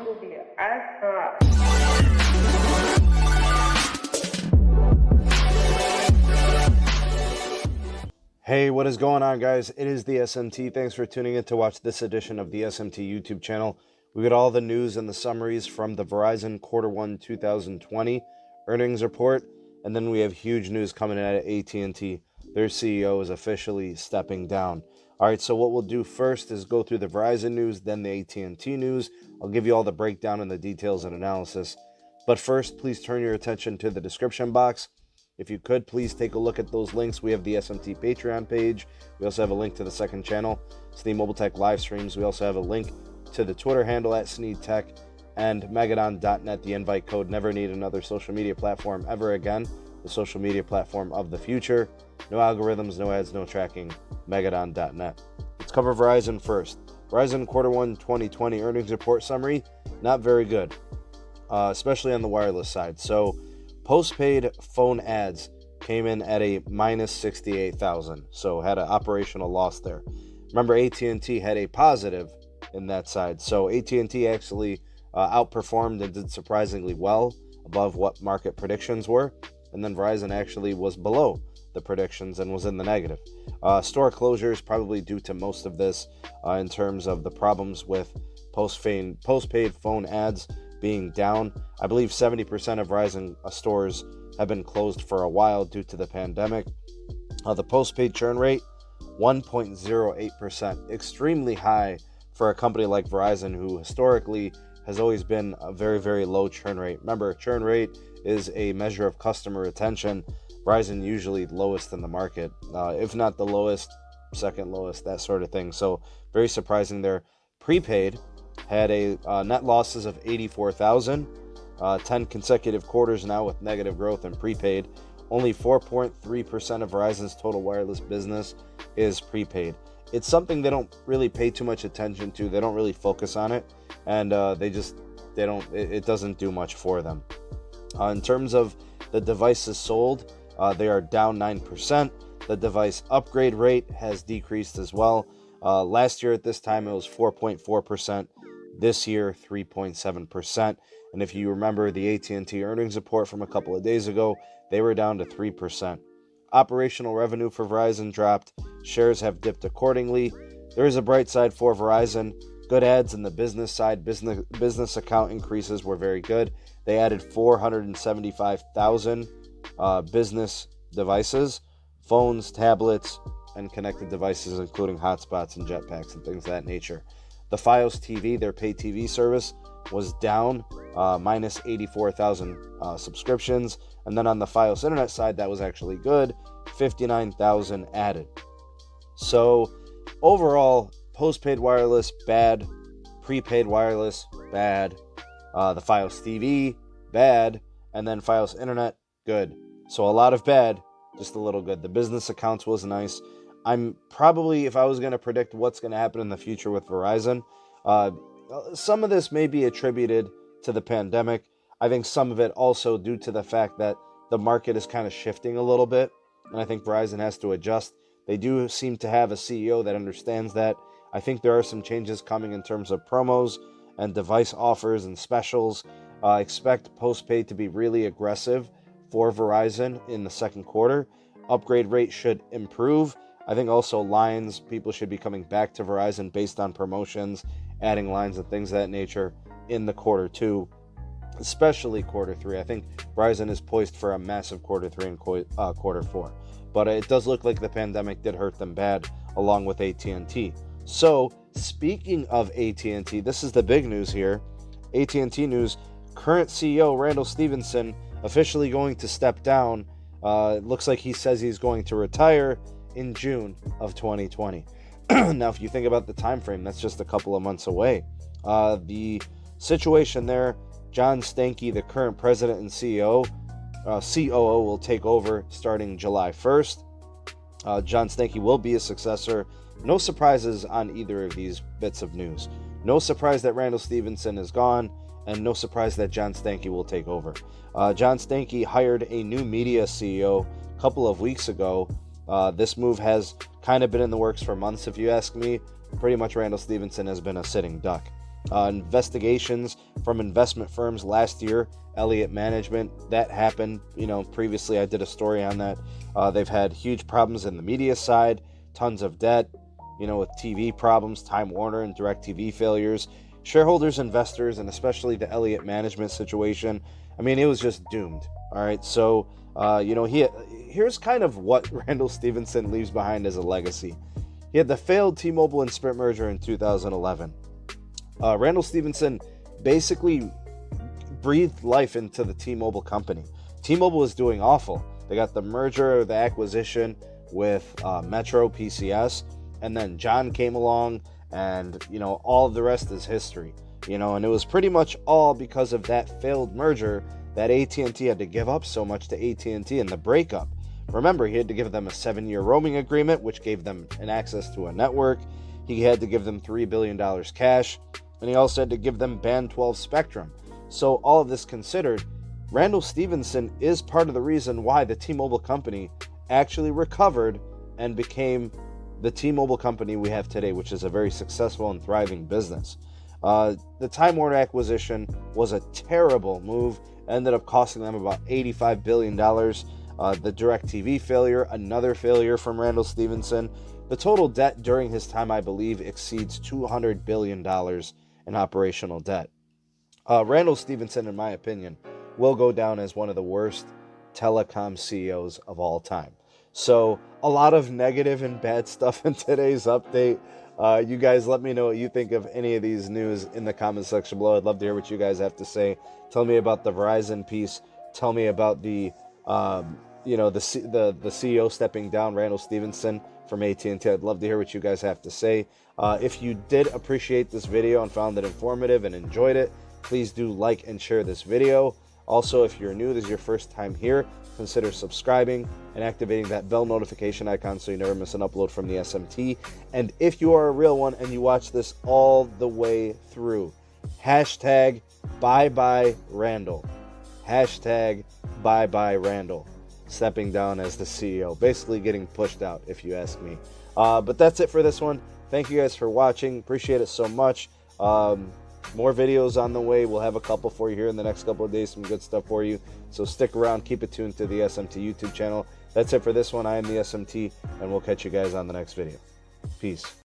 Bumblebee. I Hey, what is going on, guys? It is the SMT. Thanks for tuning in to watch this edition of the SMT YouTube channel. We got all the news and the summaries from the Verizon Q1 2020 earnings report, and then we have huge news coming in at AT&T. Their CEO is officially stepping down. All right, so what we'll do first is go through the Verizon news, then the AT&T news. I'll give you all the breakdown and the details and analysis. But first, please turn your attention to the description box. If you could, please take a look at those links. We have the SMT Patreon page. We also have a link to the second channel, it's the Mobile Tech live streams. We also have a link to the Twitter handle at SneedTech and Megadon.net, the invite code. Never need another social media platform ever again. The social media platform of the future. No algorithms, no ads, no tracking. Megadon.net. Let's cover Verizon first. Verizon Q1 2020 earnings report summary, not very good, especially on the wireless side. So, postpaid phone ads came in at a minus 68,000, so had an operational loss there. Remember, AT&T had a positive in that side, so AT&T actually outperformed and did surprisingly well, above what market predictions were, and then Verizon actually was below the predictions and was in the negative. Store closures probably due to most of this in terms of the problems with postpaid phone ads being down. I believe 70% of Verizon stores have been closed for a while due to the pandemic. The postpaid churn rate, 1.08%, extremely high for a company like Verizon, who historically has always been a very, very low churn rate. Remember, churn rate is a measure of customer retention. Verizon usually lowest in the market, if not the lowest, second lowest, that sort of thing. So very surprising there. Prepaid had a net losses of 84,000, 10 consecutive quarters now with negative growth in prepaid. Only 4.3% of Verizon's total wireless business is prepaid. It's something they don't really pay too much attention to. They don't really focus on it, and it doesn't do much for them. In terms of the devices sold, they are down 9%. The device upgrade rate has decreased as well. Last year at this time, it was 4.4%. This year, 3.7%. And if you remember the AT&T earnings report from a couple of days ago, they were down to 3%. Operational revenue for Verizon dropped. Shares have dipped accordingly. There is a bright side for Verizon. Good ads in the business side. Business account increases were very good. They added 475,000 business devices, phones, tablets, and connected devices, including hotspots and jetpacks and things of that nature. The Fios TV, their pay TV service, was down, minus 84,000 subscriptions. And then on the Fios internet side, that was actually good, 59,000 added. So overall, postpaid wireless, bad. Prepaid wireless, bad. The Fios TV, bad. And then Fios internet, good. So a lot of bad, just a little good. The business accounts was nice. I'm probably, if I was going to predict what's going to happen in the future with Verizon, some of this may be attributed to the pandemic. I think some of it also due to the fact that the market is kind of shifting a little bit, and I think Verizon has to adjust. They do seem to have a CEO that understands that. I think there are some changes coming in terms of promos and device offers and specials. Expect postpaid to be really aggressive for Verizon in the second quarter. Upgrade rate should improve. I think also lines, people should be coming back to Verizon based on promotions, adding lines and things of that nature in the Q2, especially Q3. I think Verizon is poised for a massive Q3 and Q4. But it does look like the pandemic did hurt them bad, along with AT&T. So, speaking of AT&T, this is the big news here. AT&T news, current CEO Randall Stephenson officially going to step down. It looks like he says he's going to retire in June of 2020. Now, if you think about the time frame, that's just a couple of months away. The situation there, John Stankey, the current president and COO, will take over starting July 1st. John Stankey will be a successor. No surprises on either of these bits of news. No surprise that Randall Stephenson is gone, and no surprise that John Stankey will take over. John Stankey hired a new media CEO a couple of weeks ago. This move has kind of been in the works for months, if you ask me. Pretty much Randall Stephenson has been a sitting duck. investigations from investment firms last year. Elliott Management, that happened. Previously I did a story on that. They've had huge problems in the media side, tons of debt, with TV problems, Time Warner and DirecTV failures. Shareholders, investors, and especially the Elliott Management situation, it was just doomed. All right, so here's kind of what Randall Stephenson leaves behind as a legacy. He had the failed T-Mobile and Sprint merger in 2011. Randall Stephenson basically breathed life into the T-Mobile company. T-Mobile was doing awful. They got the merger, the acquisition with Metro PCS, and then John came along, and all of the rest is history. And it was pretty much all because of that failed merger that AT&T had to give up so much to AT&T in the breakup. Remember, he had to give them a 7-year roaming agreement, which gave them an access to a network. He had to give them $3 billion cash, and he also had to give them Band 12 spectrum. So all of this considered, Randall Stephenson is part of the reason why the T-Mobile company actually recovered and became the T-Mobile company we have today, which is a very successful and thriving business. The Time Warner acquisition was a terrible move, ended up costing them about $85 billion. The DirecTV failure, another failure from Randall Stephenson. The total debt during his time, I believe, exceeds $200 billion in operational debt. Randall Stephenson, in my opinion, will go down as one of the worst telecom CEOs of all time. So a lot of negative and bad stuff in today's update. You guys let me know what you think of any of these news in the comment section below. I'd love to hear what you guys have to say. Tell me about the Verizon piece. Tell me about the CEO stepping down, Randall Stephenson from AT&T. I'd love to hear what you guys have to say. If you did appreciate this video and found it informative and enjoyed it, please do like and share this video. Also, if you're new, this is your first time here, consider subscribing and activating that bell notification icon so you never miss an upload from the SMT. And if you are a real one and you watch this all the way through, hashtag bye-bye Randall. Hashtag bye-bye Randall. Stepping down as the CEO. Basically getting pushed out, if you ask me. But that's it for this one. Thank you guys for watching. Appreciate it so much. More videos on the way. We'll have a couple for you here in the next couple of days. Some good stuff for you. So stick around. Keep it tuned to the SMT YouTube channel. That's it for this one. I am the SMT, and we'll catch you guys on the next video. Peace.